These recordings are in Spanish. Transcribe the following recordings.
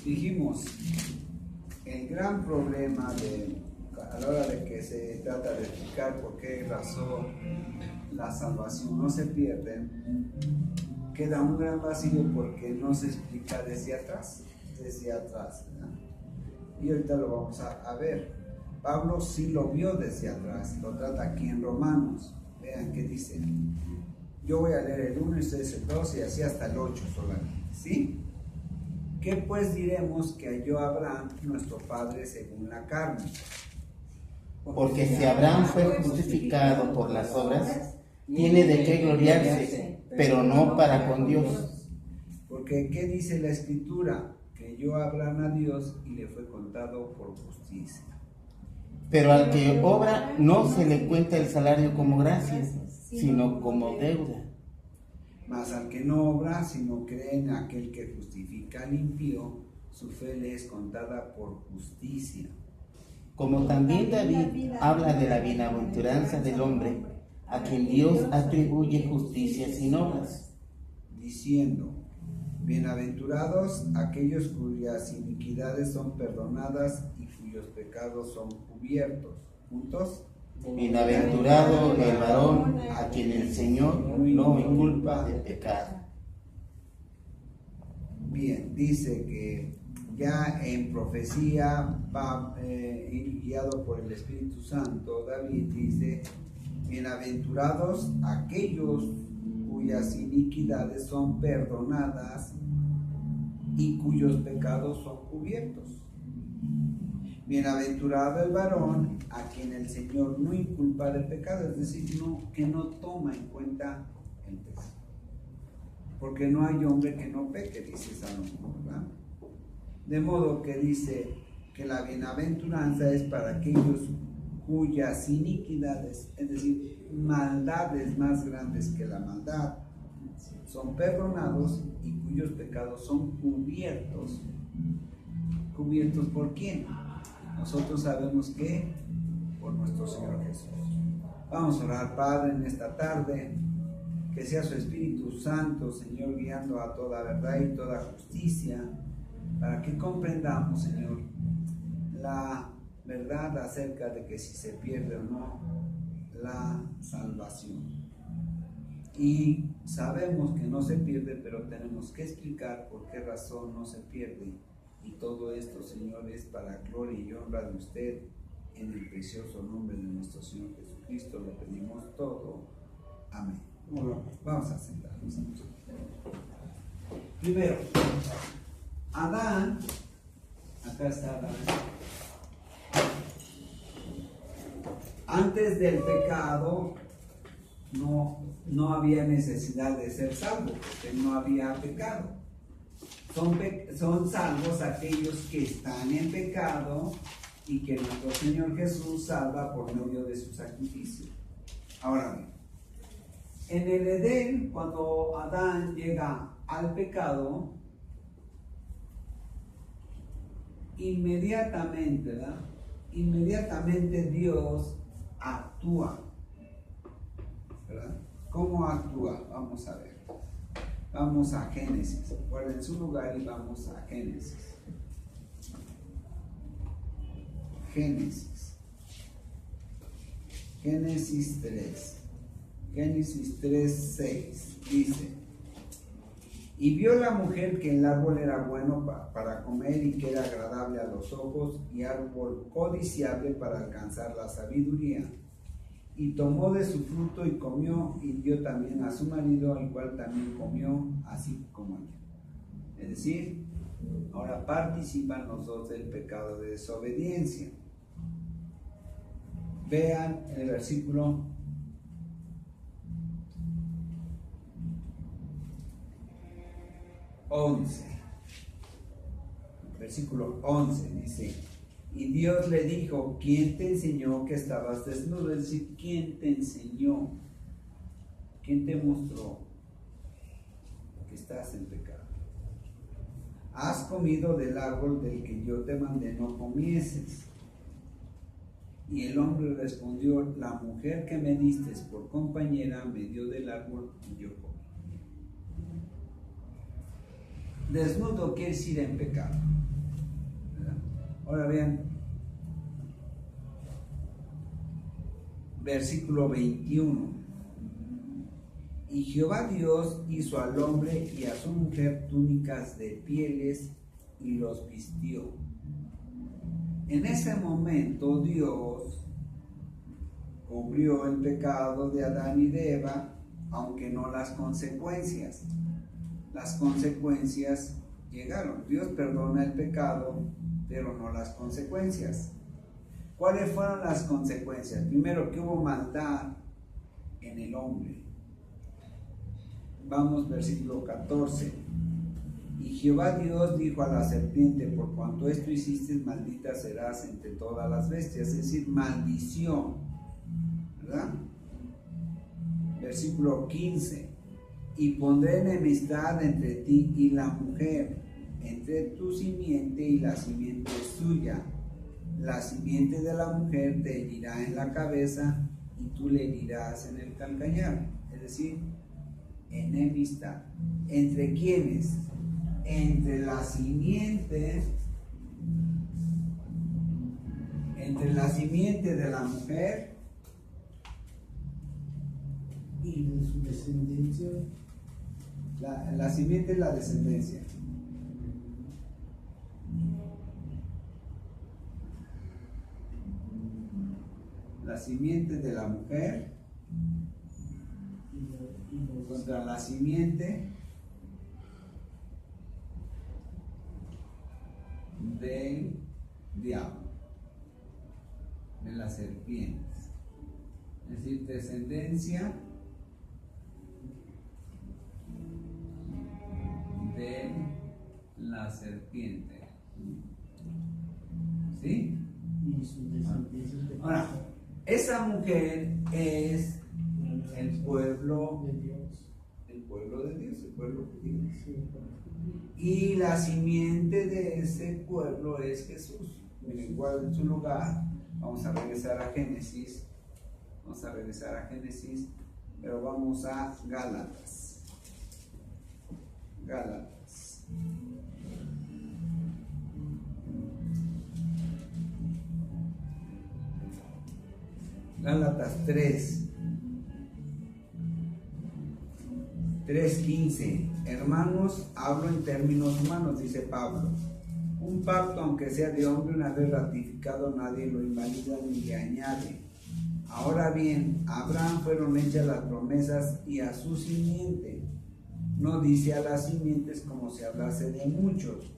Dijimos, el gran problema a la hora de que se trata de explicar por qué razón la salvación no se pierde, queda un gran vacío porque no se explica desde atrás, ¿verdad? Y ahorita lo vamos a ver. Pablo sí lo vio desde atrás, lo trata aquí en Romanos. Vean qué dice. Yo voy a leer el 1 y ustedes el 2 y así hasta el 8 solamente, ¿sí? ¿Qué pues diremos que halló Abraham, nuestro padre, según la carne? Porque si Abraham fue justificado por las obras, tiene de qué gloriarse, pero no para con Dios. Porque ¿qué dice la Escritura? Que halló Abraham a Dios y le fue contado por justicia. Pero al que obra no se le cuenta el salario como gracia, sino como deuda. Mas al que no obra, sino cree en aquel que justifica al impío, su fe le es contada por justicia. Como también David habla de la bienaventuranza del hombre, a quien Dios atribuye justicia sin obras, diciendo: bienaventurados aquellos cuyas iniquidades son perdonadas y cuyos pecados son cubiertos. ¿Juntos? Bienaventurado el varón a quien el Señor no inculpa de pecado. Bien, dice que ya en profecía, guiado por el Espíritu Santo, David dice: bienaventurados aquellos cuyas iniquidades son perdonadas y cuyos pecados son cubiertos. Bienaventurado el varón a quien el Señor no inculpa de pecado, es decir, que no toma en cuenta el pecado. Porque no hay hombre que no peque, dice Salomón, ¿verdad? De modo que dice que la bienaventuranza es para aquellos cuyas iniquidades, es decir, maldades más grandes que la maldad, son perdonados y cuyos pecados son cubiertos. ¿Cubiertos por quién? Nosotros sabemos que por nuestro Señor Jesús. Vamos a orar, Padre, en esta tarde, que sea su Espíritu Santo, Señor, guiando a toda verdad y toda justicia, para que comprendamos, Señor, la verdad acerca de que si se pierde o no la salvación. Y sabemos que no se pierde, pero tenemos que explicar por qué razón no se pierde. Y todo esto, Señor, es para gloria y honra de usted, en el precioso nombre de nuestro Señor Jesucristo. Lo pedimos todo. Amén. Vamos a sentarnos. Primero, Adán, acá está Adán. Antes del pecado no había necesidad de ser salvo, porque no había pecado. Son salvos aquellos que están en pecado y que nuestro Señor Jesús salva por medio de su sacrificio. Ahora bien, en el Edén, cuando Adán llega al pecado, inmediatamente Dios actúa, ¿verdad? ¿Cómo actúa? Vamos a ver. Vamos a Génesis. Guarden su lugar y vamos a Génesis. Génesis 3. Génesis 3:6 dice: y vio la mujer que el árbol era bueno para comer y que era agradable a los ojos y árbol codiciable para alcanzar la sabiduría. Y tomó de su fruto y comió, y dio también a su marido, al cual también comió, así como ella. Es decir, ahora participan los dos del pecado de desobediencia. Vean el versículo 11. Versículo 11 dice: y Dios le dijo: ¿quién te enseñó que estabas desnudo? Es decir, ¿quién te enseñó? ¿Quién te mostró que estás en pecado? Has comido del árbol del que yo te mandé no comieses. Y el hombre respondió: la mujer que me diste por compañera me dio del árbol y yo comí. Desnudo quiere decir en pecado. Ahora vean, versículo 21. Y Jehová Dios hizo al hombre y a su mujer túnicas de pieles y los vistió. En ese momento Dios cubrió el pecado de Adán y de Eva, aunque no las consecuencias. Las consecuencias llegaron. Dios perdona el pecado, pero no las consecuencias. ¿Cuáles fueron las consecuencias? Primero, que hubo maldad en el hombre. Vamos, versículo 14. Y Jehová Dios dijo a la serpiente: por cuanto esto hiciste, maldita serás entre todas las bestias. Es decir, maldición, ¿verdad? Versículo 15. Y pondré enemistad entre ti y la mujer, entre tu simiente y la simiente suya. La simiente de la mujer te herirá en la cabeza y tú le herirás en el calcañar. Es decir, enemistad. ¿Entre quiénes? Entre la simiente de la mujer y de su descendencia. La simiente es la descendencia. La simiente de la mujer contra la simiente del diablo, de las serpientes. Es decir, descendencia de la serpiente. ¿Sí? Y su descendencia. Ahora, esa mujer es el pueblo de Dios. El pueblo de Dios, el pueblo judío. Sí. Y la simiente de ese pueblo es Jesús. Miren, guarden su lugar. Vamos a regresar a Génesis. Pero vamos a Gálatas. Gálatas 3:15. Hermanos, hablo en términos humanos, dice Pablo. Un pacto, aunque sea de hombre, una vez ratificado, nadie lo invalida ni le añade. Ahora bien, a Abraham fueron hechas las promesas y a su simiente. No dice a las simientes como si hablase de muchos,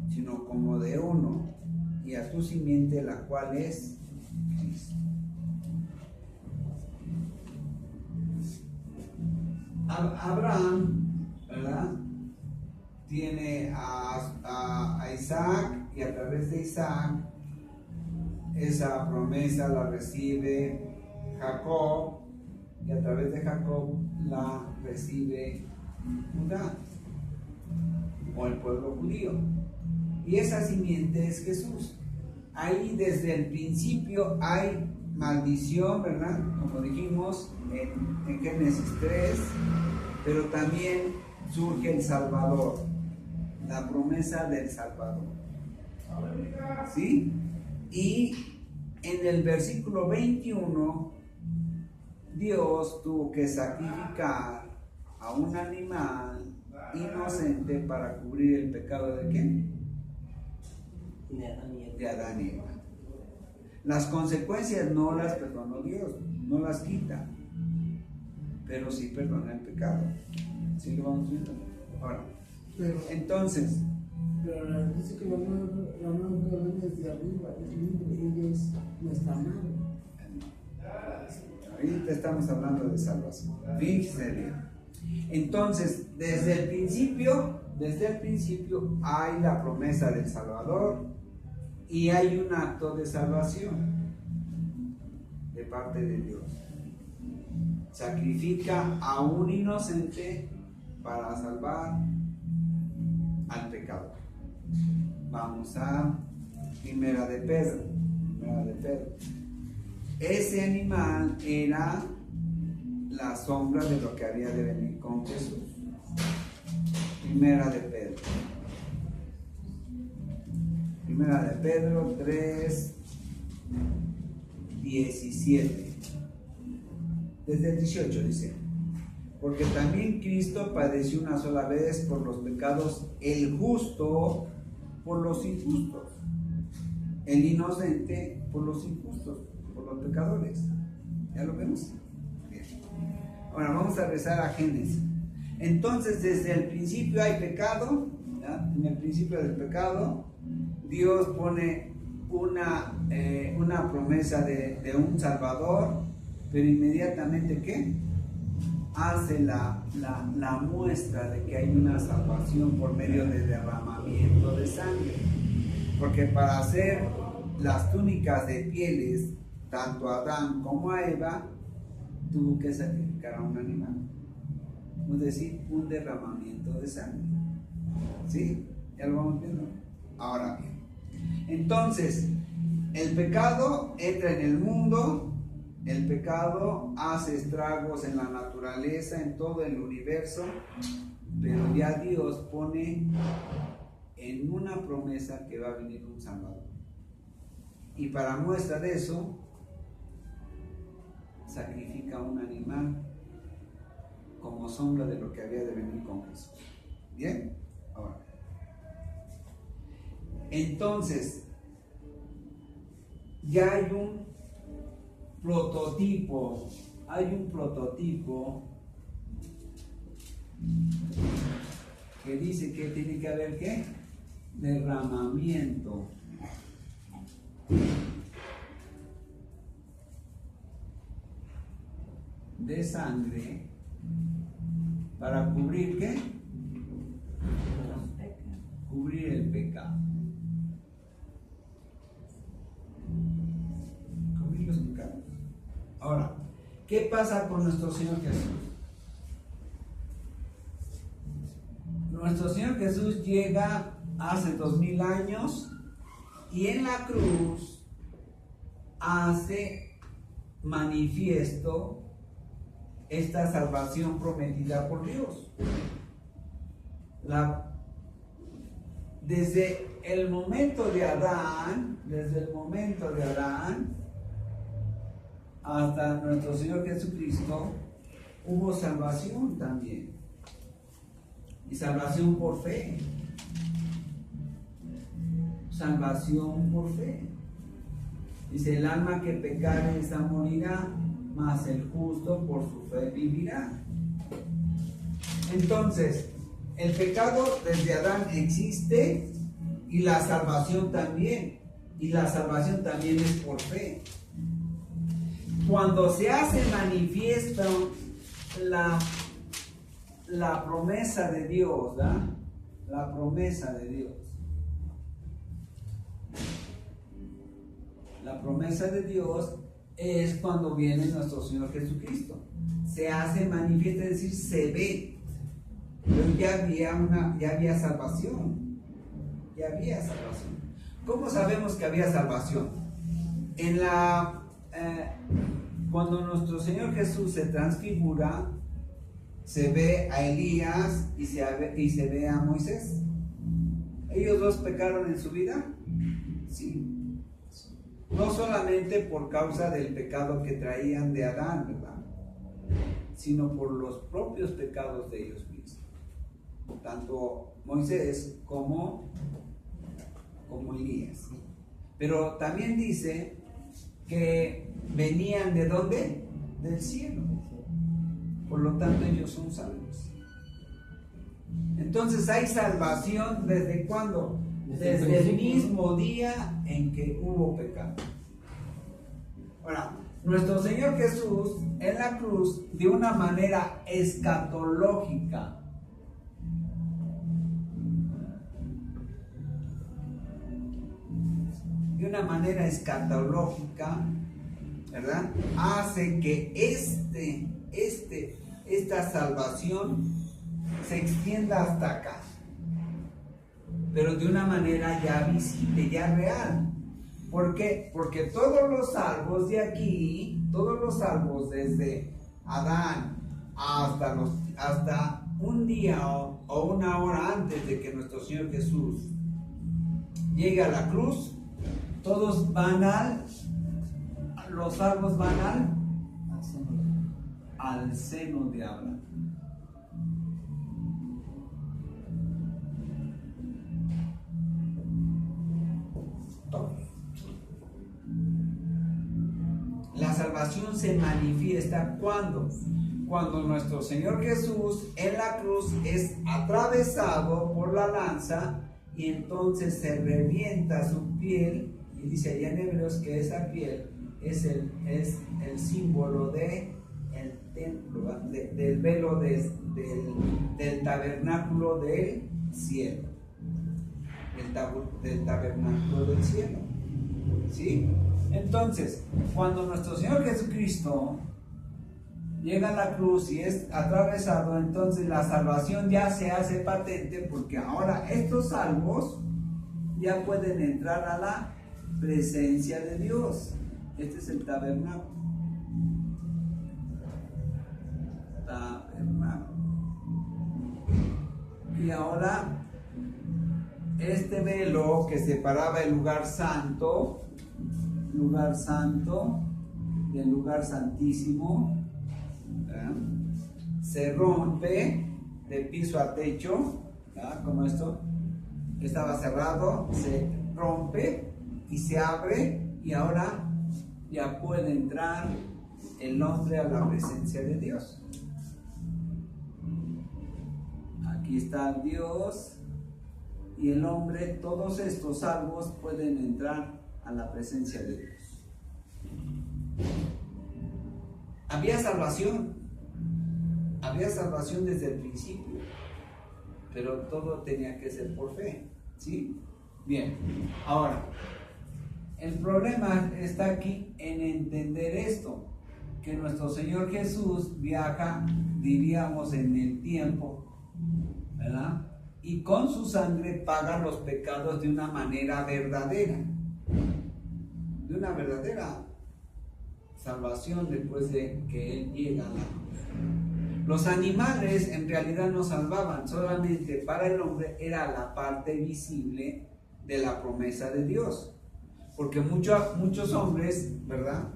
sino como de uno, y a su simiente, la cual es Cristo. Abraham, ¿verdad?, tiene a Isaac, y a través de Isaac esa promesa la recibe Jacob, y a través de Jacob la recibe Judá, o el pueblo judío, y esa simiente es Jesús. Ahí desde el principio hay maldición, ¿verdad?, como dijimos en Génesis 3, pero también surge el Salvador, la promesa del Salvador, ¿sí? Y en el versículo 21, Dios tuvo que sacrificar a un animal inocente para cubrir el pecado de ¿quién? De Adán y Eva. Las consecuencias no las perdonó Dios, no las quita, pero sí perdona el pecado. ¿Sí lo vamos viendo? Ahora, entonces, pero dice que la mano desde arriba, es libre, ella es nuestra madre. ahorita estamos hablando de salvación. Fíjense bien. Entonces, desde el principio hay la promesa del Salvador y hay un acto de salvación de parte de Dios. Sacrifica a un inocente para salvar al pecador. Vamos a Primera de Pedro. Ese animal era la sombra de lo que había de venir con Jesús. Primera de Pedro. Primera de Pedro 3, 17. Desde el 18 dice: porque también Cristo padeció una sola vez por los pecados, el justo por los injustos, el inocente por los injustos, por los pecadores. ¿Ya lo vemos? Bien. Ahora vamos a regresar a Génesis. Entonces, desde el principio hay pecado, ¿ya? En el principio del pecado, Dios pone una promesa de un Salvador, pero inmediatamente, ¿qué? Hace la muestra de que hay una salvación por medio de derramamiento de sangre. Porque para hacer las túnicas de pieles, tanto a Adán como a Eva, tuvo que sacrificar a un animal. Es decir, un derramamiento de sangre. ¿Sí? ¿Ya lo vamos viendo? Ahora bien. Entonces, el pecado entra en el mundo, el pecado hace estragos en la naturaleza, en todo el universo, pero ya Dios pone en una promesa que va a venir un Salvador. Y para muestra de eso, sacrifica un animal como sombra de lo que había de venir con Jesús. ¿Bien? Ahora. Entonces, ya hay un prototipo que dice que tiene que haber ¿qué? Derramamiento de sangre para cubrir ¿qué? Cubrir el pecado. Cubrir los pecados. Ahora, ¿qué pasa con nuestro Señor Jesús? Nuestro Señor Jesús llega hace 2000 años y en la cruz hace manifiesto esta salvación prometida por Dios. Desde el momento de Adán, hasta nuestro Señor Jesucristo, hubo salvación también. Y salvación por fe. Salvación por fe. Dice: el alma que pecare esa morirá, mas el justo por su fe vivirá. Entonces, el pecado desde Adán existe y la salvación también. Y la salvación también es por fe. Cuando se hace manifiesto la promesa de Dios, ¿verdad? La promesa de Dios. La promesa de Dios es cuando viene nuestro Señor Jesucristo. Se hace manifiesto, es decir, se ve. Pero ya había salvación. Ya había salvación. ¿Cómo sabemos que había salvación? Cuando nuestro Señor Jesús se transfigura, se ve a Elías y se ve a Moisés. ¿Ellos dos pecaron en su vida? Sí. No solamente por causa del pecado que traían de Adán, ¿verdad? Sino por los propios pecados de ellos mismos. Tanto Moisés como Elías. Pero también dice que venían ¿de dónde? Del cielo. Por lo tanto, ellos son salvos. Entonces, ¿hay salvación desde cuándo? Desde el mismo día en que hubo pecado. Ahora, nuestro Señor Jesús en la cruz, de una manera escatológica, ¿verdad? Hace que esta salvación se extienda hasta acá, pero de una manera ya visible, ya real. ¿Por qué? Porque todos los salvos de aquí, todos los salvos desde Adán hasta un día o una hora antes de que nuestro Señor Jesús llegue a la cruz, todos van los salvos van al seno de Abraham. Todos. La salvación se manifiesta cuando nuestro Señor Jesús en la cruz es atravesado por la lanza y entonces se revienta su piel, y dice allá en Hebreos que esa piel es el símbolo del templo, del velo del tabernáculo del cielo, del tabernáculo del cielo, ¿sí? Entonces, cuando nuestro Señor Jesucristo llega a la cruz y es atravesado, entonces la salvación ya se hace patente, porque ahora estos salvos ya pueden entrar a la presencia de Dios. Este es el tabernáculo. Y ahora este velo que separaba el lugar santo del lugar santísimo, se rompe de piso a techo, como esto estaba cerrado, se rompe y se abre, y ahora ya puede entrar el hombre a la presencia de Dios. Aquí está Dios y el hombre, todos estos salvos pueden entrar a la presencia de Dios. Había salvación desde el principio, pero todo tenía que ser por fe, ¿sí? Bien, ahora, el problema está aquí en entender esto, que nuestro Señor Jesús viaja, diríamos, en el tiempo, ¿verdad? Y con su sangre paga los pecados de una manera verdadera, de una verdadera salvación después de que Él llega a la cruz. Los animales en realidad no salvaban, solamente para el hombre era la parte visible de la promesa de Dios, porque muchos hombres, ¿verdad?,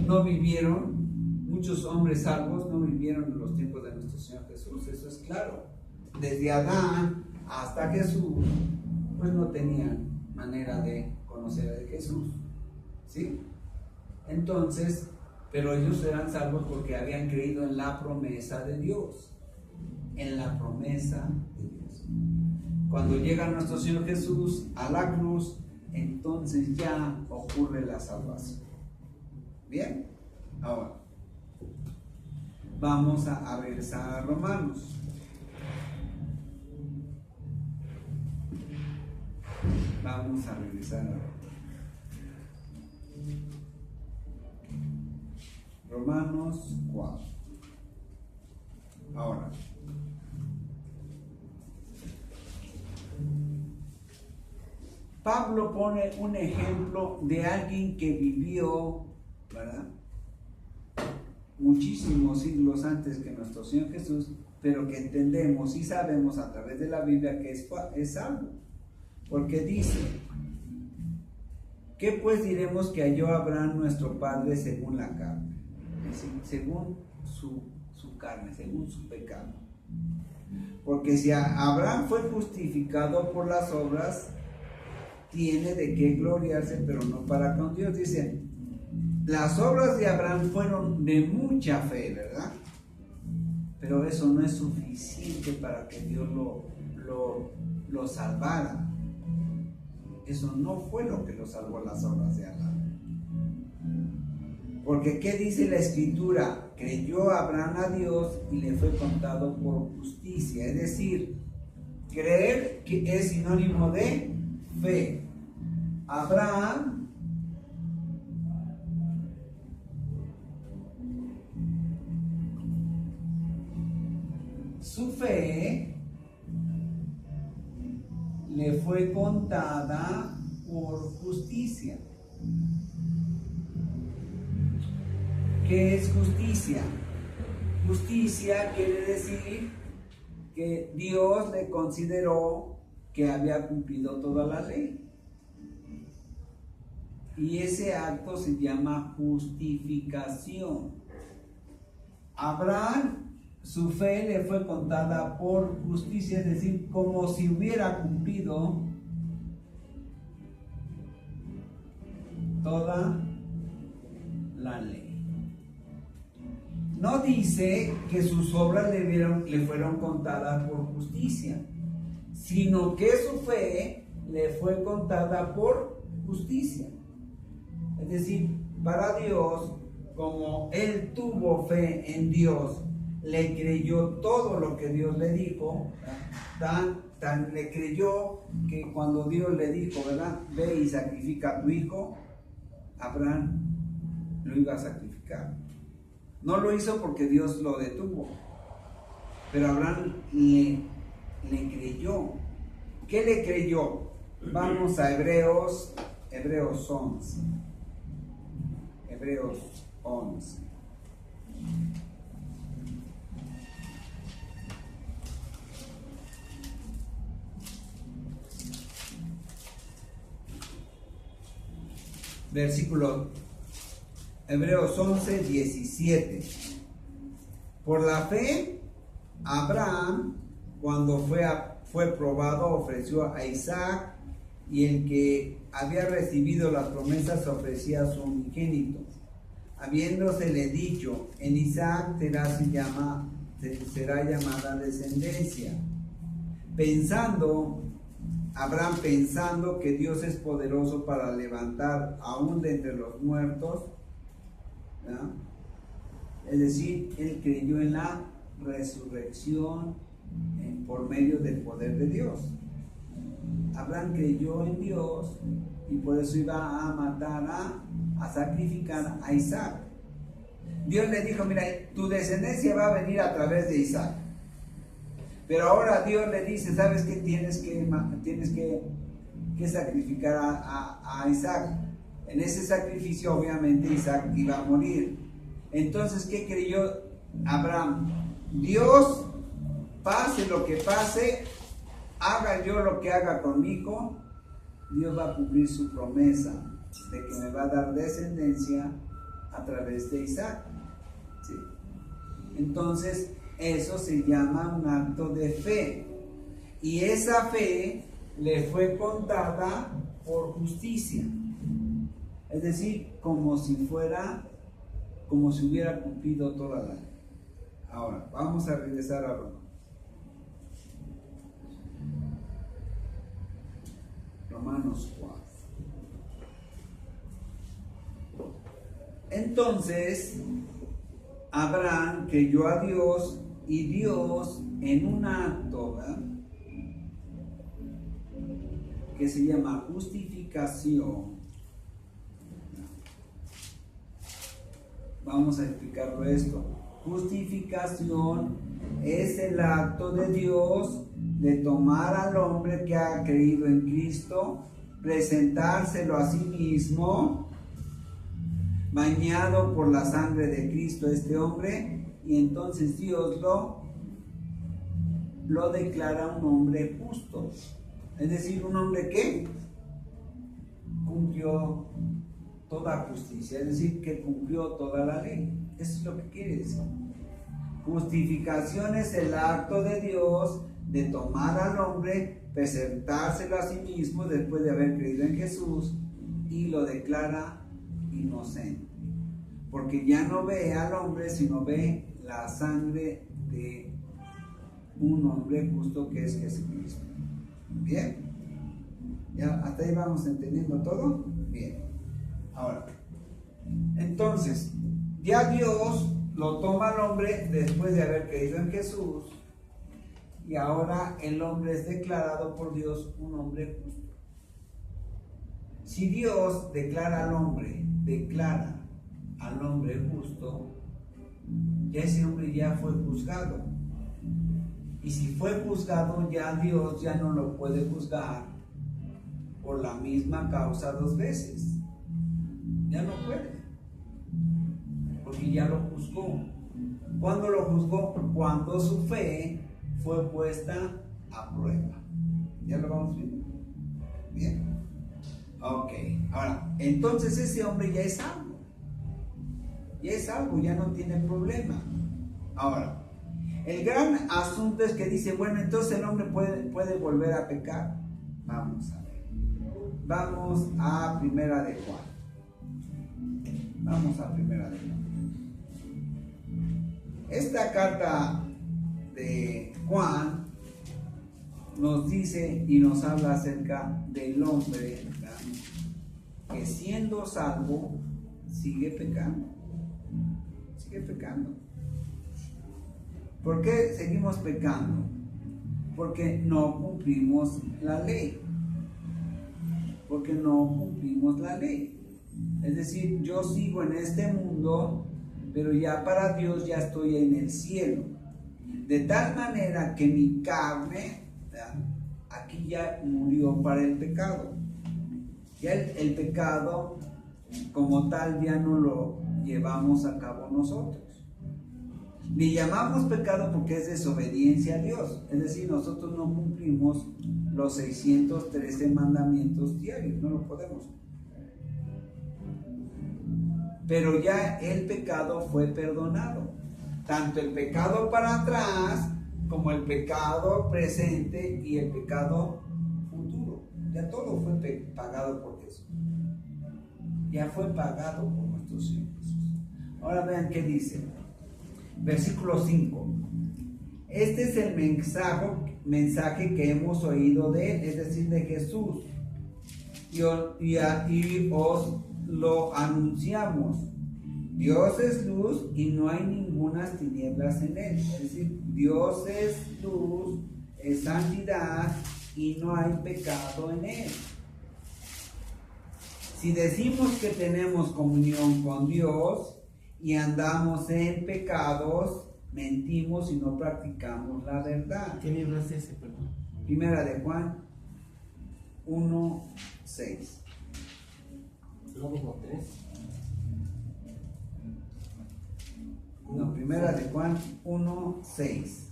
no vivieron, muchos hombres salvos no vivieron en los tiempos de nuestro Señor Jesús, eso es claro. Desde Adán hasta Jesús, pues no tenían manera de conocer a Jesús, ¿sí? Entonces, pero ellos eran salvos porque habían creído en la promesa de Dios, en la promesa de Dios. Cuando llega nuestro Señor Jesús a la cruz, entonces ya ocurre la salvación. Bien, ahora vamos a regresar a Romanos. Vamos a regresar a Romanos 4. Ahora, Pablo pone un ejemplo de alguien que vivió, ¿verdad?, muchísimos siglos antes que nuestro Señor Jesús, pero que entendemos y sabemos a través de la Biblia que es salvo. Porque dice: ¿qué pues diremos que halló Abraham nuestro padre según la carne? Es decir, según su carne, según su pecado. Porque si Abraham fue justificado por las obras, tiene de qué gloriarse, pero no para con Dios. Dice, las obras de Abraham fueron de mucha fe, ¿verdad? Pero eso no es suficiente para que Dios lo salvara. Eso no fue lo que lo salvó las obras de Abraham. Porque ¿qué dice la Escritura? Creyó Abraham a Dios y le fue contado por justicia. Es decir, creer que es sinónimo de fe. Abraham su fe le fue contada por justicia. ¿Qué es justicia? Justicia quiere decir que Dios le consideró que había cumplido toda la ley. Y ese acto se llama justificación. Abraham, su fe le fue contada por justicia, es decir, como si hubiera cumplido toda la ley. No dice que sus obras le fueron contadas por justicia, sino que su fe le fue contada por justicia. Es decir, para Dios, como él tuvo fe en Dios, le creyó todo lo que Dios le dijo, tan le creyó que cuando Dios le dijo, ¿verdad? Ve y sacrifica a tu hijo, Abraham lo iba a sacrificar. No lo hizo porque Dios lo detuvo, pero Abraham le creyó. ¿Qué le creyó? Vamos a Hebreos 11. Hebreos 11. Versículo Hebreos 11, 17. Por la fe, Abraham, cuando fue probado, ofreció a Isaac, y el que había recibido las promesas ofrecía a su unigénito, habiéndosele dicho: en Isaac será llamada descendencia. Abraham pensando que Dios es poderoso para levantar aún de entre los muertos, ¿verdad? Es decir, él creyó en la resurrección por medio del poder de Dios. Abraham creyó en Dios y por eso iba a matar, a sacrificar a Isaac. Dios le dijo: mira, tu descendencia va a venir a través de Isaac. Pero ahora Dios le dice: ¿sabes qué? Tienes que sacrificar a Isaac. En ese sacrificio obviamente Isaac iba a morir. Entonces, ¿qué creyó Abraham? Dios, pase lo que pase, haga yo lo que haga con mi hijo, Dios va a cumplir su promesa de que me va a dar descendencia a través de Isaac. ¿Sí? Entonces, eso se llama un acto de fe. Y esa fe le fue contada por justicia. Es decir, como si hubiera cumplido toda la ley. Ahora, vamos a regresar a Roma. Romanos 4. Entonces, Abraham creyó a Dios, y Dios, en un acto, ¿verdad?, que se llama justificación. Vamos a explicarlo esto. Justificación es el acto de Dios de tomar al hombre que ha creído en Cristo, presentárselo a sí mismo, bañado por la sangre de Cristo este hombre, y entonces Dios lo declara un hombre justo. Es decir, un hombre que cumplió toda justicia, es decir, que cumplió toda la ley. Eso es lo que quiere decir. Justificación es el acto de Dios de tomar al hombre, presentárselo a sí mismo después de haber creído en Jesús, y lo declara inocente, porque ya no ve al hombre, sino ve la sangre de un hombre justo que es Jesucristo. Bien, ya hasta ahí vamos entendiendo todo. Bien, ahora, entonces, ya Dios lo toma al hombre después de haber creído en Jesús, y ahora el hombre es declarado por Dios un hombre justo. Si Dios declara al hombre justo, ya ese hombre ya fue juzgado. Y si fue juzgado, ya Dios ya no lo puede juzgar por la misma causa dos veces. Ya no puede, porque ya lo juzgó. ¿Cuándo lo juzgó? Cuando su fe fue puesta a prueba. ¿Ya lo vamos viendo? Bien. Ok, ahora, entonces ese hombre ya es salvo. Ya es salvo, ya no tiene problema. Ahora, el gran asunto es que dice, bueno, entonces el hombre puede volver a pecar. Vamos a ver. Vamos a Primera de Juan. Vamos a Primera de Juan. Esta carta de Juan nos dice y nos habla acerca del hombre, ¿verdad?, que siendo salvo sigue pecando. Sigue pecando. ¿Por qué seguimos pecando? Porque no cumplimos la ley. Porque no cumplimos la ley. Es decir, yo sigo en este mundo, pero ya para Dios ya estoy en el cielo. De tal manera que mi carne, ¿verdad?, aquí ya murió para el pecado. Ya el pecado como tal ya no lo llevamos a cabo nosotros. Le llamamos pecado porque es desobediencia a Dios. Es decir, nosotros no cumplimos los 613 mandamientos diarios, no lo podemos. Pero ya el pecado fue perdonado. Tanto el pecado para atrás como el pecado presente y el pecado futuro. Ya todo fue pagado por Jesús. Ya fue pagado por nuestro Señor Jesús. Ahora vean qué dice. Versículo 5. Este es el mensaje que hemos oído de Él, es decir, de Jesús. Y os lo anunciamos. Dios es luz y no hay ninguna tinieblas en Él. Es decir, Dios es luz, es santidad y no hay pecado en Él. Si decimos que tenemos comunión con Dios y andamos en pecados, mentimos y no practicamos la verdad. ¿Qué libro es ese, perdón? Primera de Juan 1:6. Luego 3. No, Primera de Juan 1:6.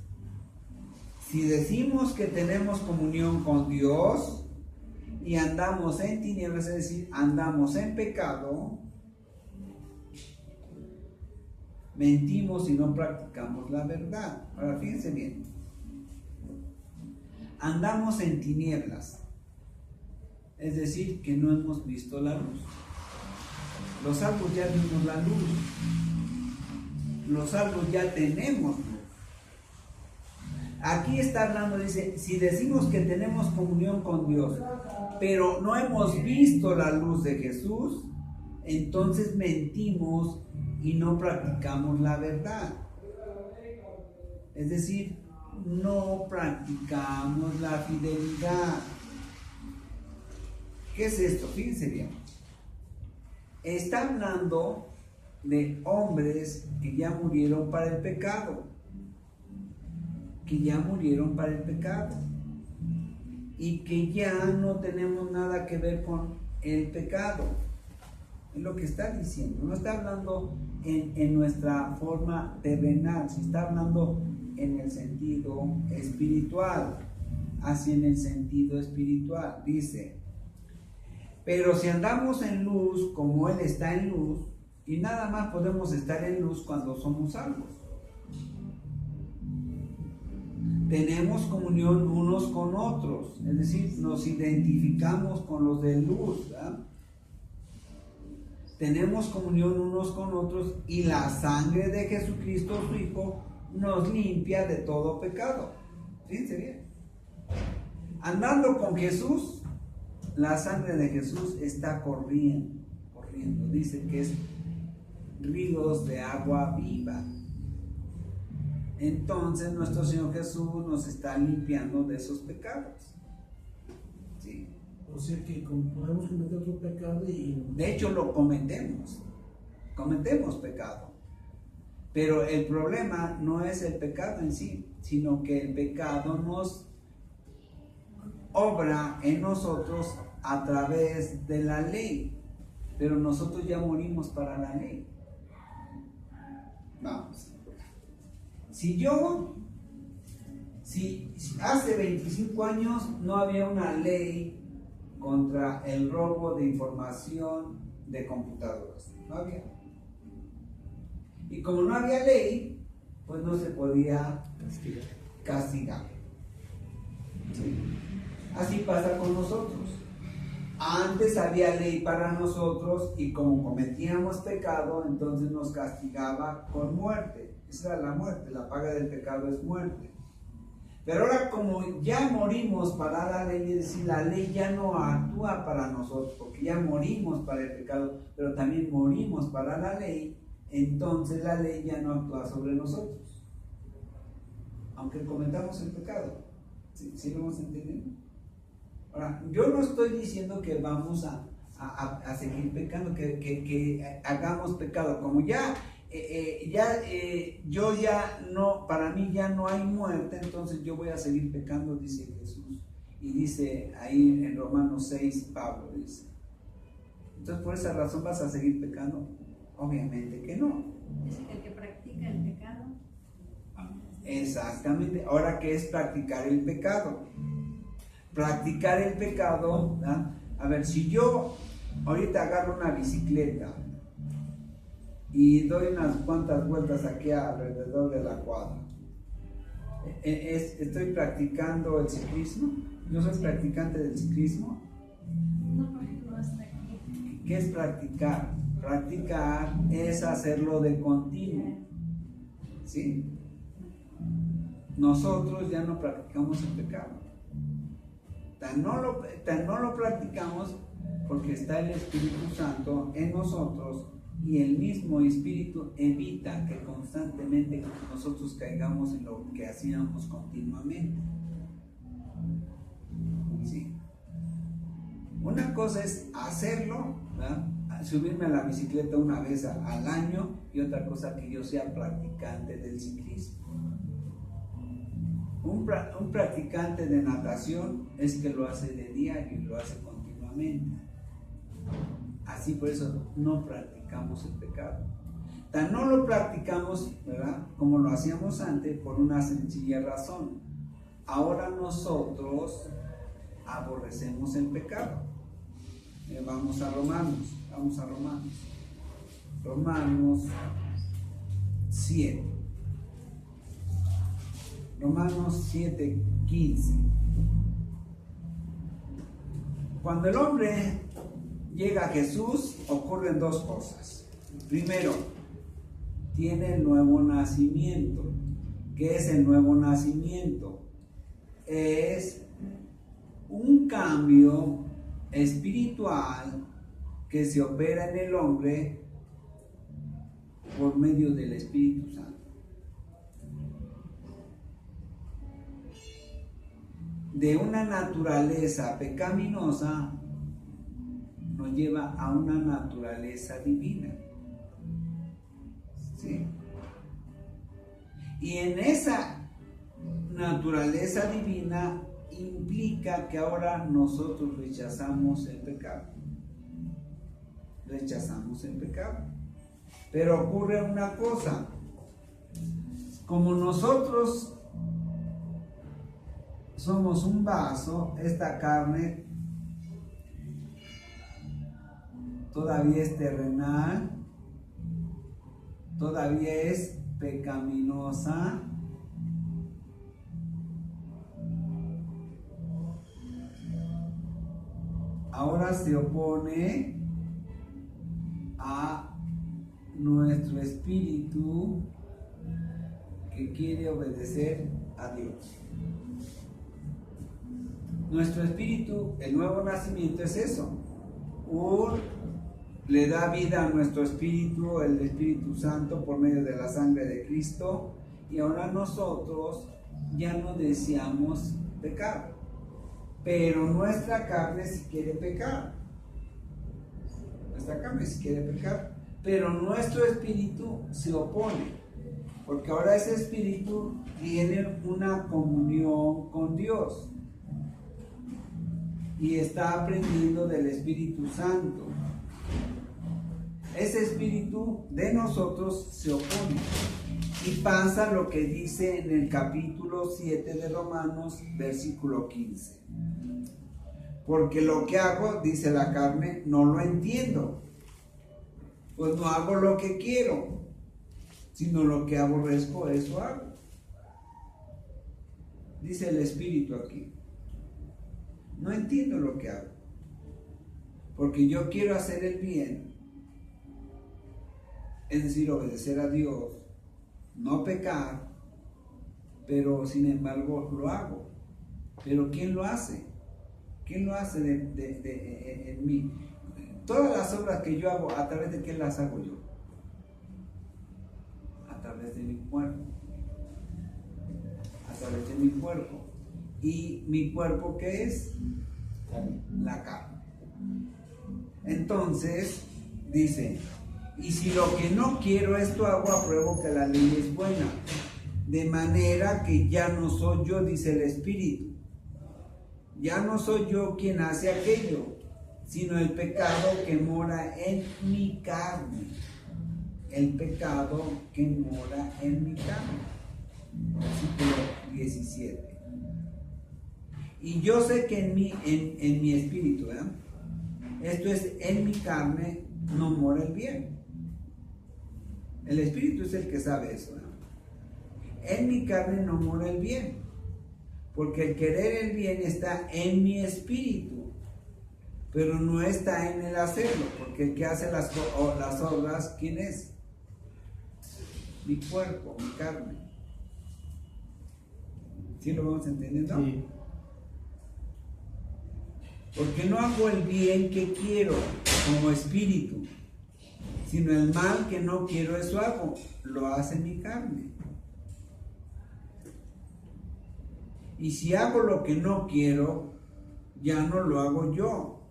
Si decimos que tenemos comunión con Dios y andamos en tinieblas, es decir, andamos en pecado, mentimos y no practicamos la verdad. Ahora fíjense bien. Andamos en tinieblas, es decir, que no hemos visto la luz. Los salvos ya vimos la luz. Los salvos ya tenemos luz. Aquí está hablando, dice, si decimos que tenemos comunión con Dios, pero no hemos visto la luz de Jesús, entonces mentimos y no practicamos la verdad. Es decir, no practicamos la fidelidad. ¿Qué es esto? Fíjense bien. Está hablando de hombres que ya murieron para el pecado. Que ya murieron para el pecado. Y que ya no tenemos nada que ver con el pecado. Es lo que está diciendo. No está hablando en nuestra forma terrenal, se está hablando en el sentido espiritual. Así en el sentido espiritual. Dice, pero si andamos en luz como Él está en luz, y nada más podemos estar en luz cuando somos salvos. Tenemos comunión unos con otros, es decir, nos identificamos con los de luz, ¿verdad? Tenemos comunión unos con otros y la sangre de Jesucristo, su Hijo, nos limpia de todo pecado. Fíjense bien. Andando con Jesús, la sangre de Jesús está corriendo. Dice que es ríos de agua viva. Entonces nuestro Señor Jesús nos está limpiando de esos pecados. ¿Sí? O sea que podemos cometer otro pecado y... De hecho lo cometemos pecado. Pero el problema no es el pecado en sí, sino que el pecado nos obra en nosotros a través de la ley. Pero nosotros ya morimos para la ley. Vamos. Si hace 25 años no había una ley contra el robo de información de computadoras. No había. Y como no había ley, pues no se podía castigar. ¿Sí? Así pasa con nosotros. Antes había ley para nosotros y como cometíamos pecado, entonces nos castigaba con muerte. Esa era la muerte, la paga del pecado es muerte. Pero ahora como ya morimos para la ley, es decir, la ley ya no actúa para nosotros, porque ya morimos para el pecado, pero también morimos para la ley, entonces la ley ya no actúa sobre nosotros. Aunque cometamos el pecado. ¿Sí lo vamos a entender? Ahora, yo no estoy diciendo que vamos a seguir pecando, que hagamos pecado. Como yo ya no, para mí ya no hay muerte, entonces yo voy a seguir pecando, dice Jesús. Y dice ahí en Romanos 6, Pablo dice. Entonces, ¿por esa razón vas a seguir pecando? Obviamente que no. Dice que el que practica el pecado. Exactamente. Ahora, ¿qué es practicar el pecado? Practicar el pecado, ¿verdad? A ver, si yo ahorita agarro una bicicleta y doy unas cuantas vueltas aquí alrededor de la cuadra, ¿estoy practicando el ciclismo? ¿Yo soy practicante del ciclismo? No, porque no está aquí. ¿Qué es practicar? Practicar es hacerlo de continuo. ¿Sí? Nosotros ya no practicamos el pecado. Tan no lo practicamos porque está el Espíritu Santo en nosotros y el mismo Espíritu evita que constantemente nosotros caigamos en lo que hacíamos continuamente. ¿Sí? Una cosa es hacerlo, ¿verdad? Subirme a la bicicleta una vez al año, y otra cosa que yo sea practicante del ciclismo. Un practicante de natación es que lo hace de diario y lo hace continuamente. Así, por eso no practicamos el pecado. Tan no lo practicamos, ¿verdad?, como lo hacíamos antes, por una sencilla razón. Ahora nosotros aborrecemos el pecado. Vamos a Romanos. Romanos 7. Romanos 7:15. Cuando el hombre llega a Jesús, ocurren dos cosas. Primero, tiene el nuevo nacimiento. ¿Qué es el nuevo nacimiento? Es un cambio espiritual que se opera en el hombre por medio del Espíritu Santo. De una naturaleza pecaminosa nos lleva a una naturaleza divina. ¿Sí? Y en esa naturaleza divina implica que ahora nosotros rechazamos el pecado. Pero ocurre una cosa. Como nosotros somos un vaso, esta carne todavía es terrenal, todavía es pecaminosa. Ahora se opone a nuestro espíritu que quiere obedecer a Dios. Nuestro espíritu, el nuevo nacimiento es eso. Le da vida a nuestro espíritu, el Espíritu Santo, por medio de la sangre de Cristo, y ahora nosotros ya no deseamos pecar. Pero nuestra carne sí quiere pecar. Pero nuestro espíritu se opone. Porque ahora ese espíritu tiene una comunión con Dios. Y está aprendiendo del Espíritu Santo. Ese espíritu de nosotros se opone. Y pasa lo que dice en el capítulo 7 de Romanos, versículo 15. Porque lo que hago, dice la carne, no lo entiendo. Pues no hago lo que quiero, sino lo que aborrezco, eso hago. Dice el Espíritu aquí. No entiendo lo que hago. Porque yo quiero hacer el bien. Es decir, obedecer a Dios, no pecar, pero sin embargo lo hago. Pero ¿quién lo hace? ¿Quién lo hace en mí? Todas las obras que yo hago, ¿a través de qué las hago yo? A través de mi cuerpo. A través de mi cuerpo. ¿Y mi cuerpo qué es? La carne. Entonces, dice, y si lo que no quiero esto hago, apruebo que la ley es buena. De manera que ya no soy yo, dice el Espíritu. Ya no soy yo quien hace aquello, sino el pecado que mora en mi carne. El pecado que mora en mi carne. Versículo 17. Y yo sé que en mi espíritu, ¿verdad? Esto es, en mi carne no mora el bien. El Espíritu es el que sabe eso, ¿verdad? En mi carne no mora el bien. Porque el querer el bien está en mi espíritu, pero no está en el hacerlo, porque el que hace las obras, ¿quién es? Mi cuerpo, mi carne. ¿Sí lo vamos entendiendo? Sí. Porque no hago el bien que quiero como espíritu, sino el mal que no quiero, eso hago, lo hace mi carne. Y si hago lo que no quiero, ya no lo hago yo,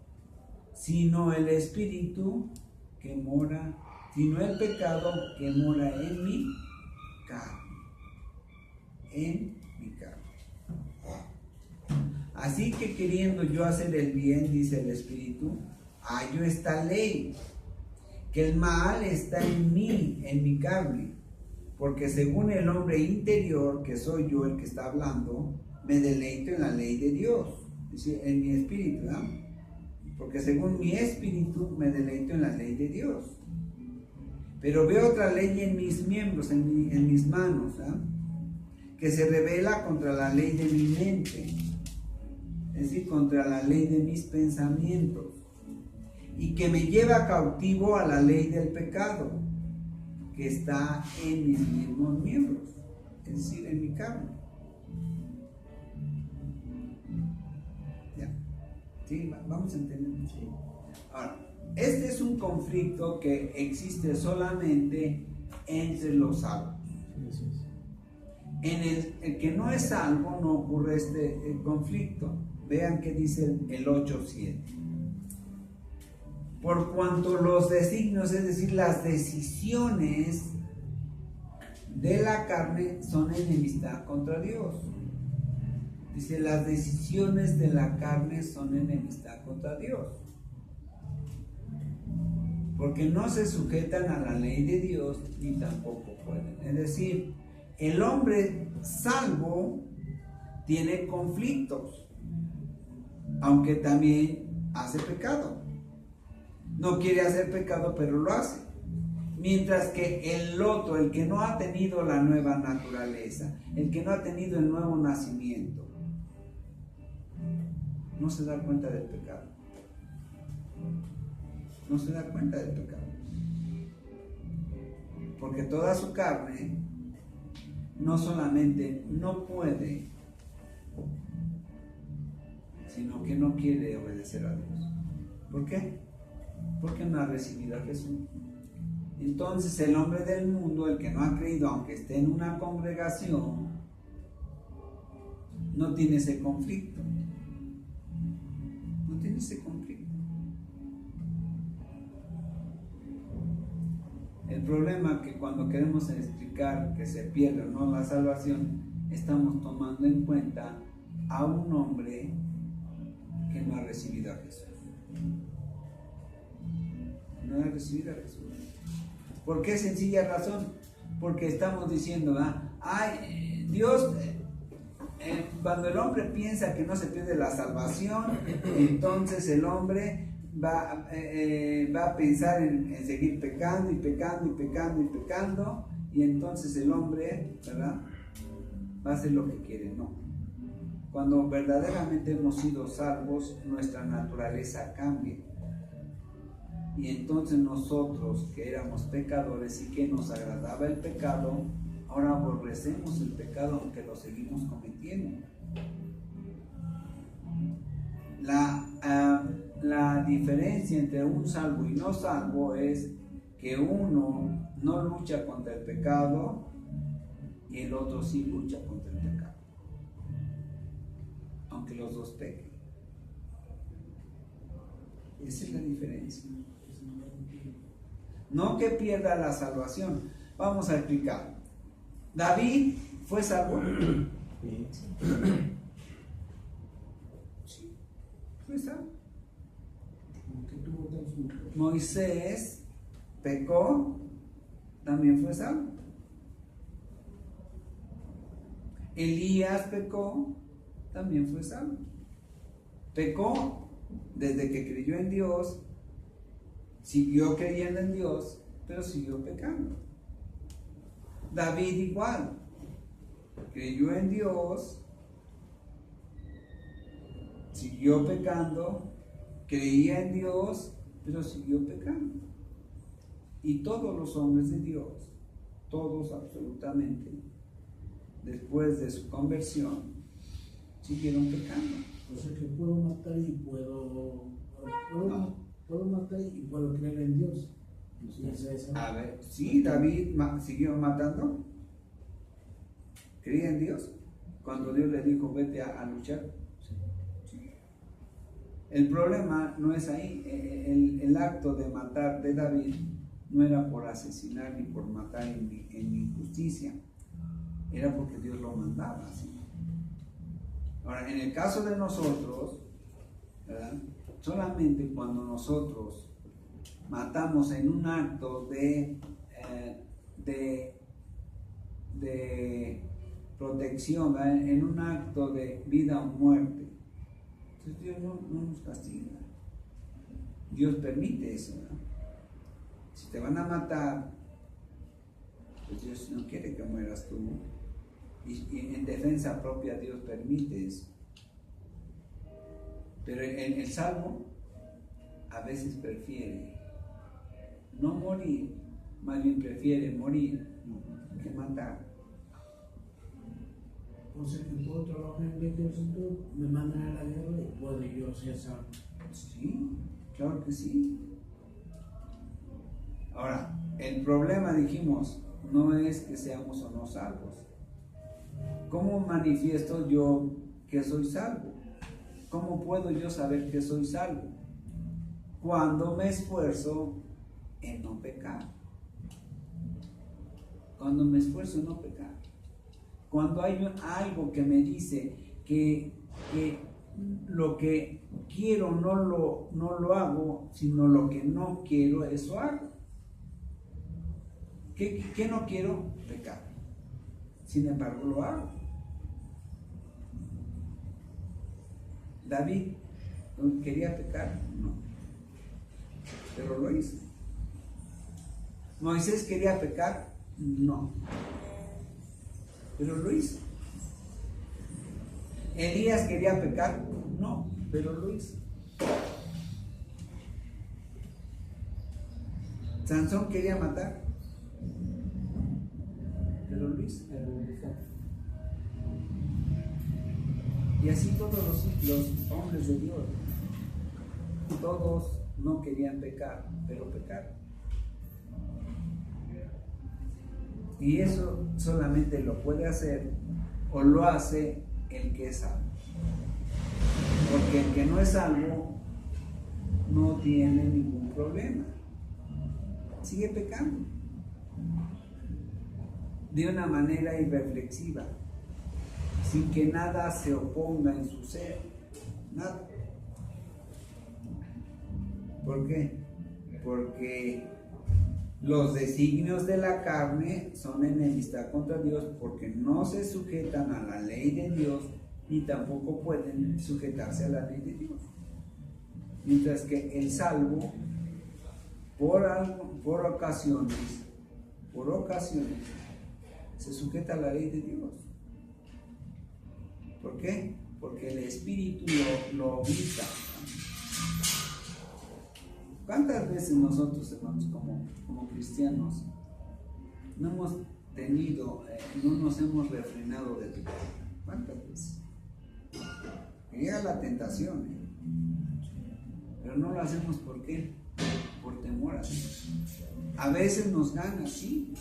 sino el espíritu que mora, sino el pecado que mora en mi carne. En mi carne. Así que queriendo yo hacer el bien, dice el Espíritu, hallo esta ley, que el mal está en mí, en mi carne, porque según el hombre interior, que soy yo el que está hablando, me deleito en la ley de Dios, es decir, en mi espíritu, ¿no? Porque según mi espíritu me deleito en la ley de Dios. Pero veo otra ley en mis miembros, en mis manos, ¿no? Que se revela contra la ley de mi mente, es decir, contra la ley de mis pensamientos, y que me lleva cautivo a la ley del pecado, que está en mis mismos miembros, es decir, en mi carne. ¿Sí? Vamos a entender. Sí. Ahora, este es un conflicto que existe solamente entre los salvos. En el que no es salvo no ocurre este conflicto. Vean qué dice el 8:7. Por cuanto los designios, es decir, las decisiones de la carne son enemistad contra Dios. Dice, las decisiones de la carne son enemistad contra Dios. Porque no se sujetan a la ley de Dios ni tampoco pueden. Es decir, el hombre salvo tiene conflictos, aunque también hace pecado. No quiere hacer pecado, pero lo hace. Mientras que el otro, el que no ha tenido la nueva naturaleza, el que no ha tenido el nuevo nacimiento, no se da cuenta del pecado. No se da cuenta del pecado. Porque toda su carne no solamente no puede, sino que no quiere obedecer a Dios. ¿Por qué? Porque no ha recibido a Jesús. Entonces el hombre del mundo, el que no ha creído, aunque esté en una congregación, no tiene ese conflicto. No tiene ese conflicto. El problema es que cuando queremos explicar que se pierde o no la salvación, estamos tomando en cuenta a un hombre que no ha recibido a Jesús. No ha recibido a Jesús. ¿Por qué? Sencilla razón. Porque estamos diciendo, ay, Dios, cuando el hombre piensa que no se pierde la salvación, entonces el hombre va a pensar en seguir pecando y pecando y pecando y pecando, y entonces el hombre, ¿verdad?, va a hacer lo que quiere. No. Cuando verdaderamente hemos sido salvos, nuestra naturaleza cambia. Y entonces nosotros, que éramos pecadores y que nos agradaba el pecado, ahora aborrecemos el pecado aunque lo seguimos cometiendo. La diferencia entre un salvo y no salvo es que uno no lucha contra el pecado y el otro sí lucha contra el pecado, aunque los dos pequen. Esa es la diferencia. No que pierda la salvación. Vamos a explicar. David fue salvo. Sí, fue salvo. Moisés pecó, también fue salvo. Elías pecó, también fue salvo. Pecó desde que creyó en Dios, siguió creyendo en Dios, pero siguió pecando. David igual, creyó en Dios, siguió pecando, creía en Dios, pero siguió pecando. Y todos los hombres de Dios, todos absolutamente, después de su conversión, siguieron pecando. O sea que puedo matar y puedo matar y puedo creer en Dios. A ver, sí, David siguió matando, creía en Dios, cuando Dios le dijo vete a luchar. Sí. El problema no es ahí. El acto de matar de David no era por asesinar ni por matar en injusticia, era porque Dios lo mandaba así. Ahora, en el caso de nosotros, ¿verdad?, solamente cuando nosotros matamos en un acto de protección, ¿verdad?, en un acto de vida o muerte, entonces Dios no nos castiga. Dios permite eso, ¿verdad? Si te van a matar, pues Dios no quiere que mueras tú. Y en defensa propia Dios permite eso. Pero el salvo a veces prefiere no morir, más bien prefiere morir que matar. O sea que puedo trabajar en el ejército, me mandan a la guerra y puedo yo ser salvo. Sí, claro que sí. Ahora, el problema, dijimos, no es que seamos o no salvos. ¿Cómo manifiesto yo que soy salvo? ¿Cómo puedo yo saber que soy salvo? Cuando me esfuerzo en no pecar. Cuando me esfuerzo en no pecar. Cuando hay algo que me dice que lo que quiero no lo hago, sino lo que no quiero, eso hago. ¿Qué no quiero? Pecar. Sin embargo, lo hago. David quería pecar, no, pero lo hizo. Moisés quería pecar, no, pero lo hizo. Elías quería pecar, no, pero lo hizo. Sansón quería matar, pero lo hizo. Y así todos los hombres de Dios, todos no querían pecar, pero pecaron. Y eso solamente lo puede hacer o lo hace el que es salvo. Porque el que no es salvo no tiene ningún problema. Sigue pecando de una manera irreflexiva, sin que nada se oponga en su ser, nada. ¿Por qué? Porque Los designios de la carne son enemistad contra Dios porque no se sujetan a la ley de Dios ni tampoco pueden sujetarse a la ley de Dios. Mientras que el salvo, por ocasiones, se sujeta a la ley de Dios. ¿Por qué? Porque el Espíritu lo obliga. ¿Cuántas veces nosotros, hermanos, como cristianos, no hemos tenido, no nos hemos refrenado de pecar? ¿Cuántas veces? Llega la tentación, pero no lo hacemos ¿por qué? Por temor a Dios. A veces nos gana, sí.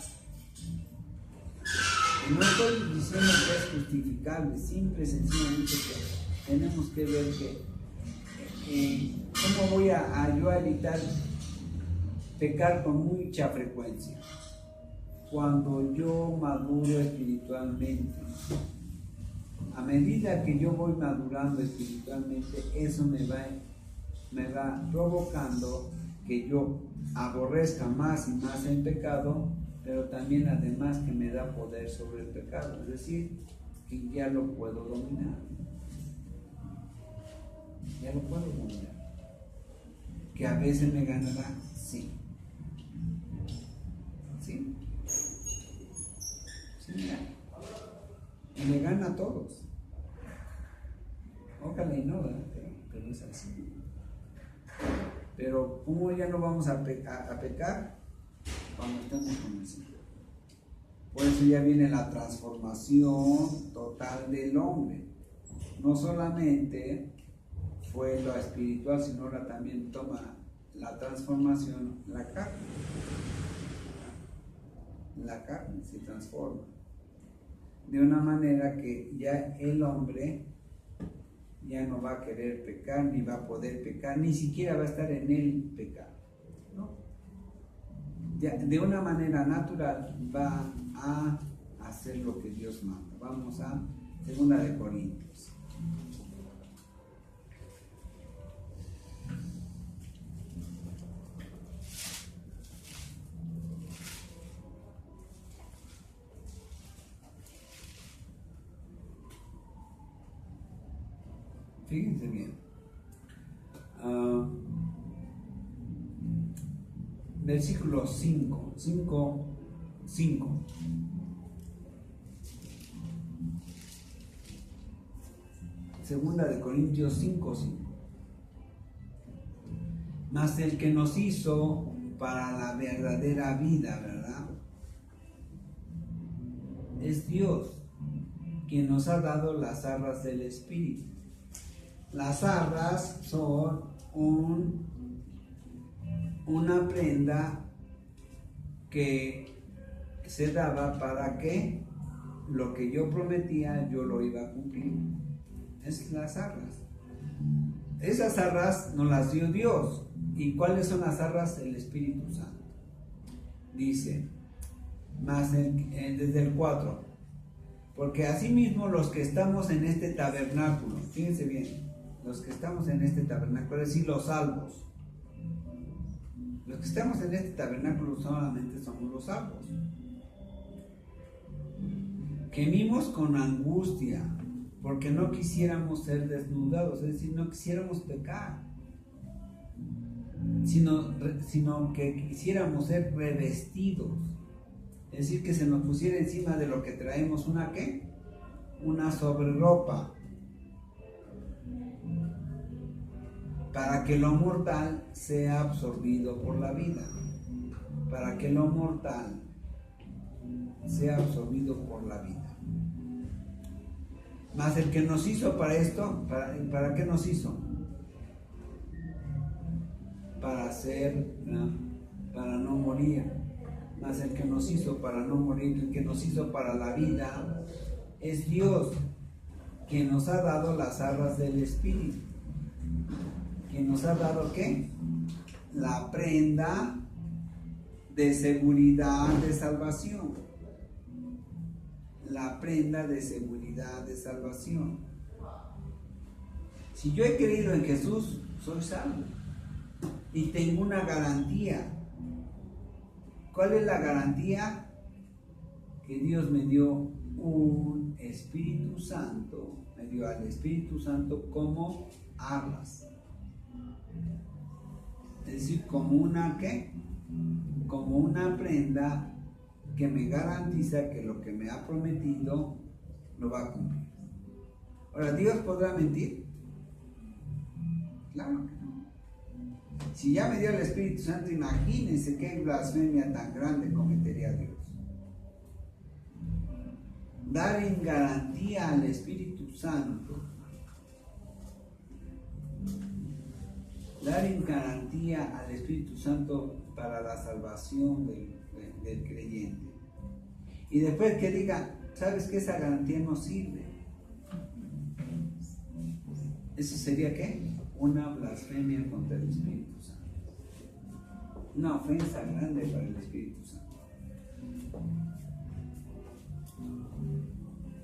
Y no estoy diciendo que es justificable, simple y sencillamente que tenemos que ver que ¿cómo voy yo a evitar pecar con mucha frecuencia? Cuando yo maduro espiritualmente. A medida que yo voy madurando espiritualmente, eso me va provocando que yo aborrezca más y más el pecado, pero también además que me da poder sobre el pecado, es decir, que ya lo puedo dominar. Ya lo puedo dominar. Que a veces me ganará, sí. ¿Sí? Sí, mira. Y me gana a todos. Ojalá y no, ¿verdad? Pero es así. Pero ¿cómo ya no vamos a pecar? Cuando estemos con el Señor. Por eso ya viene la transformación total del hombre. No solamente fue lo espiritual, sino ahora también toma la transformación la carne. La carne se transforma de una manera que ya el hombre ya no va a querer pecar, ni va a poder pecar, ni siquiera va a estar en el pecado, ¿no? Ya, de una manera natural va a hacer lo que Dios manda. Vamos a 2 de Corintios. Fíjense bien. Versículo 5. Segunda de Corintios 5:5. Mas el que nos hizo para la verdadera vida, ¿verdad? Es Dios, quien nos ha dado las arras del Espíritu. Las arras son una prenda que se daba para que lo que yo prometía yo lo iba a cumplir. Es las arras. Esas arras nos las dio Dios. ¿Y cuáles son las arras? El Espíritu Santo. Dice, más desde el 4. Porque asimismo los que estamos en este tabernáculo, fíjense bien, los que estamos en este tabernáculo, es decir, los salvos. Los que estamos en este tabernáculo solamente somos los salvos. Gemimos con angustia, porque no quisiéramos ser desnudados, es decir, no quisiéramos pecar, sino que quisiéramos ser revestidos, es decir, que se nos pusiera encima de lo que traemos una ¿qué? Una sobrerropa, para que lo mortal sea absorbido por la vida, para que lo mortal sea absorbido por la vida. Mas el que nos hizo para esto, ¿para qué nos hizo? Para no morir. Mas el que nos hizo para no morir, el que nos hizo para la vida, es Dios, quien nos ha dado las arras del Espíritu. ¿Quien nos ha dado qué? La prenda de seguridad de salvación. La prenda de seguridad de salvación. Si yo he creído en Jesús, soy salvo. Y tengo una garantía. ¿Cuál es la garantía? Que Dios me dio un Espíritu Santo, me dio al Espíritu Santo como arras. Es decir, como una ¿qué? Como una prenda que me garantiza que lo que me ha prometido lo va a cumplir. Ahora, ¿Dios podrá mentir? Claro que no. Si ya me dio el Espíritu Santo, imagínense qué blasfemia tan grande cometería Dios. Dar en garantía al Espíritu Santo, dar en garantía al Espíritu Santo para la salvación del creyente. Y después que diga, ¿sabes qué? Esa garantía no sirve. ¿Eso sería qué? Una blasfemia contra el Espíritu Santo. Una ofensa grande para el Espíritu Santo.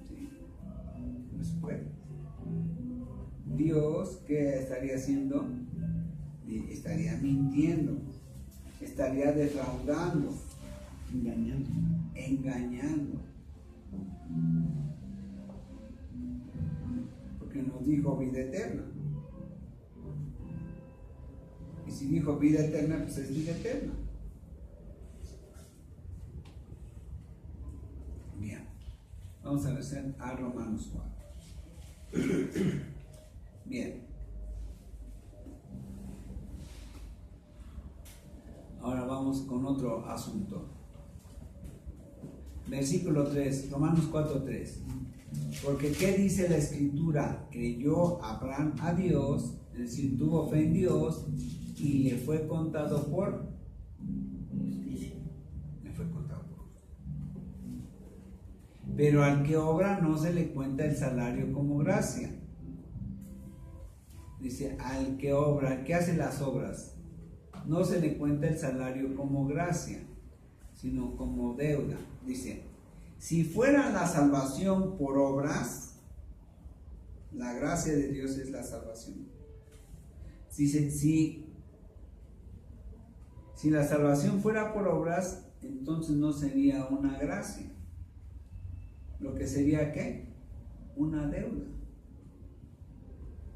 Sí. No se puede. Dios, ¿qué estaría haciendo? Estaría mintiendo, estaría defraudando, engañando. Porque nos dijo vida eterna. Y si dijo vida eterna, pues es vida eterna. Bien, vamos a ver a Romanos 4. Bien. Ahora vamos con otro asunto. Versículo 3, Romanos 4:3. Porque ¿qué dice la Escritura? Creyó Abraham a Dios, es decir, tuvo fe en Dios y le fue contado por justicia. Le fue contado por justicia. Pero al que obra no se le cuenta el salario como gracia. Dice, al que obra, al que hace las obras, no se le cuenta el salario como gracia, sino como deuda. Dice, si fuera la salvación por obras, la gracia de Dios es la salvación. Dice, si la salvación fuera por obras, entonces no sería una gracia. Lo que sería, ¿qué? Una deuda.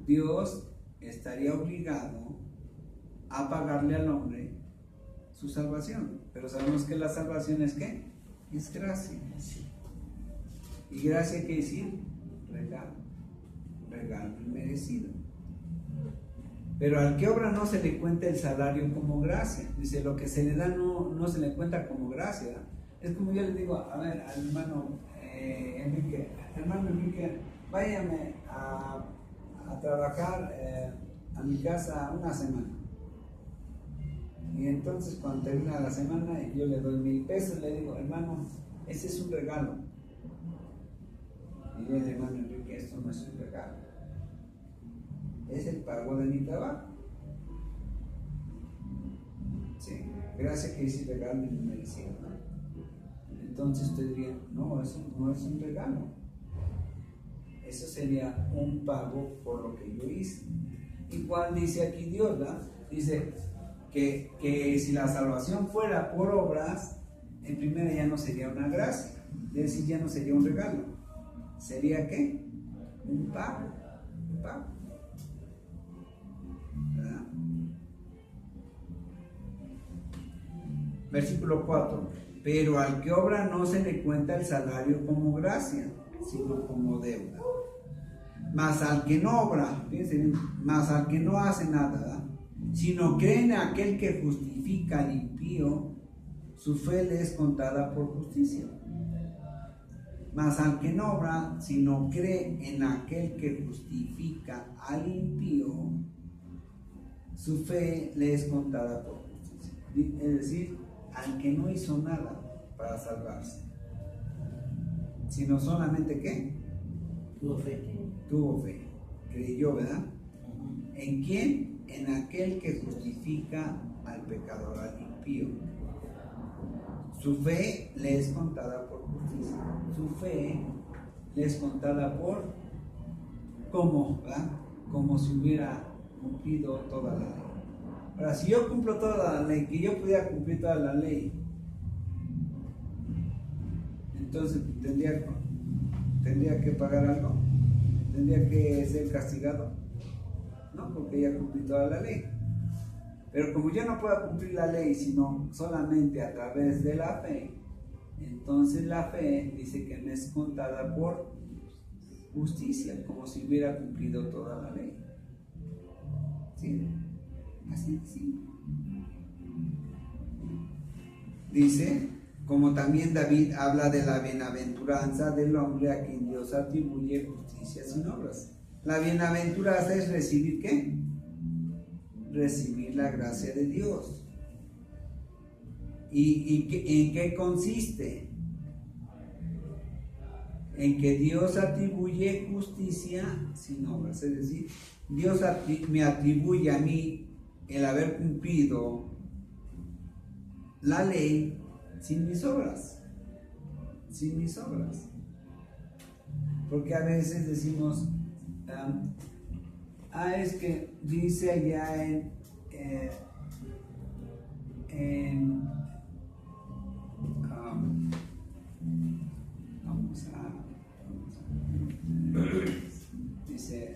Dios estaría obligado a pagarle al hombre su salvación. Pero sabemos que la salvación es ¿qué? Es gracia. Y gracia quiere decir regalo. Regalo inmerecido. Pero al que obra no se le cuenta el salario como gracia. Dice, lo que se le da no se le cuenta como gracia. Es como yo le digo, a ver, al hermano Enrique, váyame a trabajar a mi casa una semana. Y entonces cuando termina la semana yo le doy 1,000 pesos, le digo, hermano, ese es un regalo. Y yo le digo, hermano Enrique, esto no es un regalo, es el pago de mi trabajo. Sí, gracias que hice regalo y me merecía, ¿no? Entonces usted diría, no, eso no es un regalo, eso sería un pago por lo que yo hice. Igual dice aquí Dios, ¿verdad? Dice que si la salvación fuera por obras, en primera ya no sería una gracia, es decir, ya no sería un regalo. ¿Sería qué? Un pago. Un pago. ¿Verdad? Versículo 4. Pero al que obra no se le cuenta el salario como gracia, sino como deuda. Mas al que no obra, fíjense bien, mas al que no hace nada, ¿verdad?, sino cree en aquel que justifica al impío, su fe le es contada por justicia. Mas al que no obra, sino cree en aquel que justifica al impío, su fe le es contada por justicia. Es decir, al que no hizo nada para salvarse, sino solamente ¿qué? Tuvo fe, creyó, ¿verdad? ¿En quién? En aquel que justifica al pecador, al impío. Su fe le es contada por justicia. Su fe le es contada por ¿cómo? ¿Verdad? Como si hubiera cumplido toda la ley. Ahora, si yo cumplo toda la ley, que yo pudiera cumplir toda la ley, entonces tendría que pagar algo, tendría que ser castigado, no, porque ya cumplí toda la ley. Pero como yo no puedo cumplir la ley sino solamente a través de la fe, entonces la fe dice que me es contada por justicia, como si hubiera cumplido toda la ley. ¿Sí? Así, sí. Dice, como también David habla de la bienaventuranza del hombre a quien Dios atribuye justicia sin obras. La bienaventuranza es recibir ¿qué? Recibir la gracia de Dios. ¿Y en qué consiste? En que Dios atribuye justicia sin obras. Es decir, Dios me atribuye a mí el haber cumplido la ley sin mis obras. Sin mis obras. Porque a veces decimos, es que dice allá dice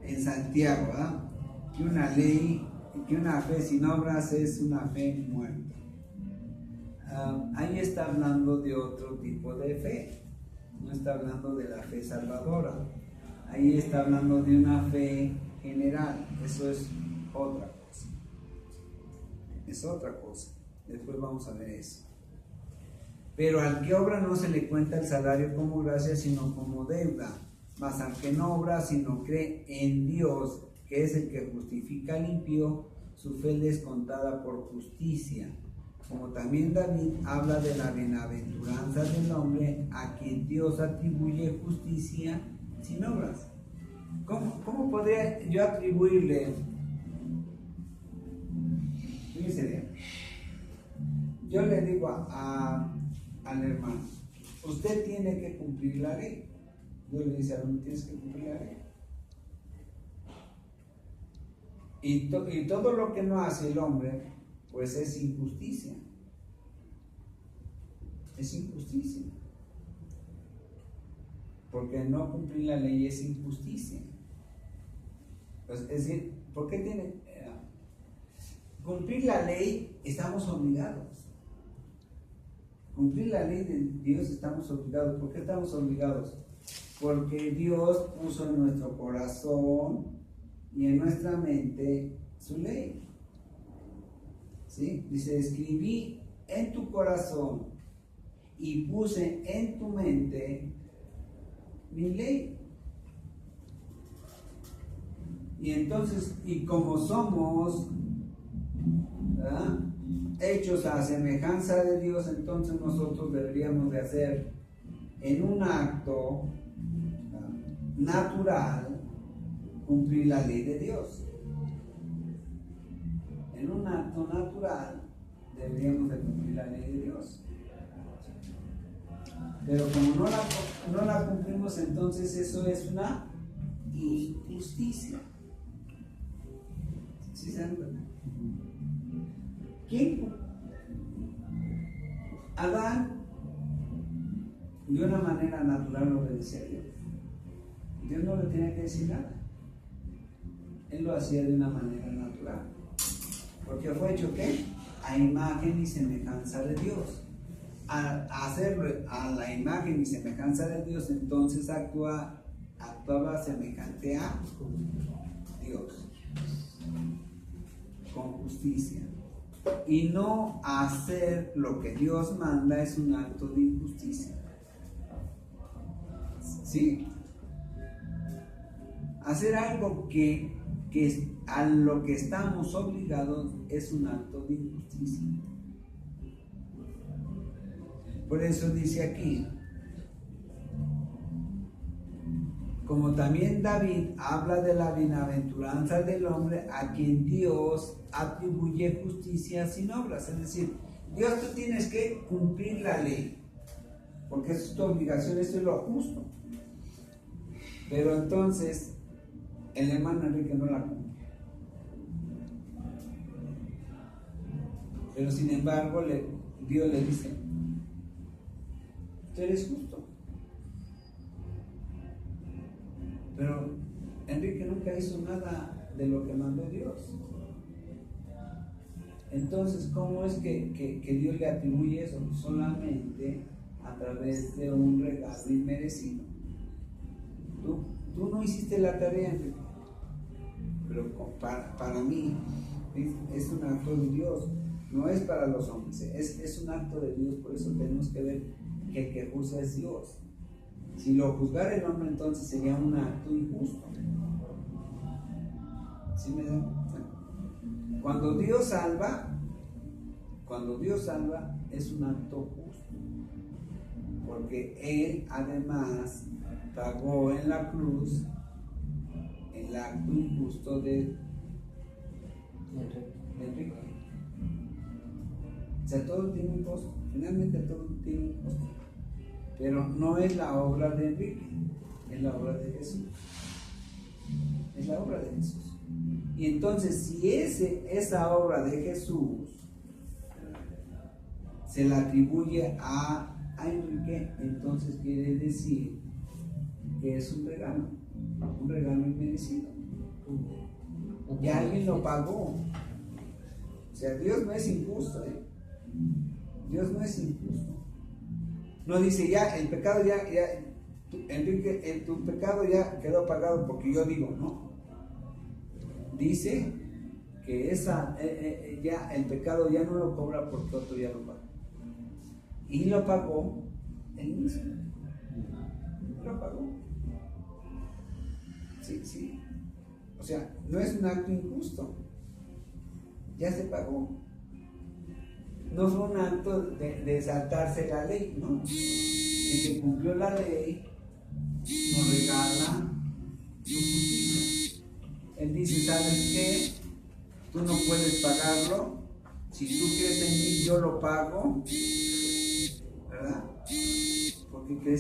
en Santiago, ¿verdad? Que una ley, que una fe sin obras es una fe muerta. Ahí está hablando de otro tipo de fe, no está hablando de la fe salvadora, ahí está hablando de una fe general. Eso es otra cosa, es otra cosa, después vamos a ver eso. Pero al que obra no se le cuenta el salario como gracia, sino como deuda. Mas al que no obra, sino cree en Dios, que es el que justifica al impío, su fe le es contada por justicia. Como también David habla de la bienaventuranza del hombre a quien Dios atribuye justicia sin obras. ¿Cómo podría yo atribuirle? Fíjense bien. Yo le digo al hermano, usted tiene que cumplir la ley. Dios le dice a uno, tienes que cumplir la ley. Y todo lo que no hace el hombre, pues es injusticia. Es injusticia. Porque no cumplir la ley es injusticia. Pues, es decir, ¿por qué tiene cumplir la ley? Estamos obligados. Cumplir la ley de Dios estamos obligados. ¿Por qué estamos obligados? Porque Dios puso en nuestro corazón y en nuestra mente su ley. ¿Sí? Dice, escribí en tu corazón y puse en tu mente mi ley. Y entonces, y como somos, ¿verdad?, hechos a semejanza de Dios, entonces nosotros deberíamos de hacer en un acto natural cumplir la ley de Dios. En un acto natural deberíamos de cumplir la ley de Dios. Pero como no la cumplimos, entonces eso es una injusticia. ¿Sí se dan cuenta? ¿Quién? Adán de una manera natural obedecía a Dios. Dios no le tenía que decir nada. Él lo hacía de una manera natural. Porque fue hecho ¿qué? A imagen y semejanza de Dios. Al hacerlo a la imagen y semejanza de Dios, entonces actuaba semejante a Dios, con justicia. Y no hacer lo que Dios manda es un acto de injusticia. ¿Sí? Hacer algo que a lo que estamos obligados es un acto de injusticia. Por eso dice aquí, como también David habla de la bienaventuranza del hombre a quien Dios atribuye justicia sin obras. Es decir, Dios, tú tienes que cumplir la ley, porque eso es tu obligación, eso es lo justo. Pero entonces el hermano Enrique no la cumple. Pero sin embargo le Dios le dice, tú eres justo. Pero Enrique nunca hizo nada de lo que mandó Dios. Entonces, ¿cómo es que Dios le atribuye eso? Solamente a través de un regalo inmerecido. Tú no hiciste la tarea, Enrique. Pero para mí es un acto de Dios, no es para los hombres, es un acto de Dios. Por eso tenemos que ver que el que juzga es Dios. Si lo juzgara el hombre, entonces sería un acto injusto. ¿Sí me dan? Cuando Dios salva es un acto justo, porque Él además pagó en la cruz el acto injusto de Enrique. O sea, todo tiene un costo, finalmente todo tiene un costo, pero no es la obra de Enrique, es la obra de Jesús. Es la obra de Jesús. Y entonces, si esa obra de Jesús se la atribuye a Enrique, entonces quiere decir que es un regalo inmerecido. Y alguien lo pagó. O sea, Dios no es injusto, Dios no es injusto. No dice ya, el pecado Enrique, tu pecado ya quedó pagado porque yo digo, no. Dice que ya el pecado ya no lo cobra porque otro ya lo paga. Y lo pagó él mismo. Lo pagó. Sí. O sea, no es un acto injusto. Ya se pagó. No fue un acto de saltarse la ley, ¿no? El que cumplió la ley nos regala su justicia. Él dice, ¿sabes qué? Tú no puedes pagarlo. Si tú crees en mí, yo lo pago. ¿Verdad? Porque crees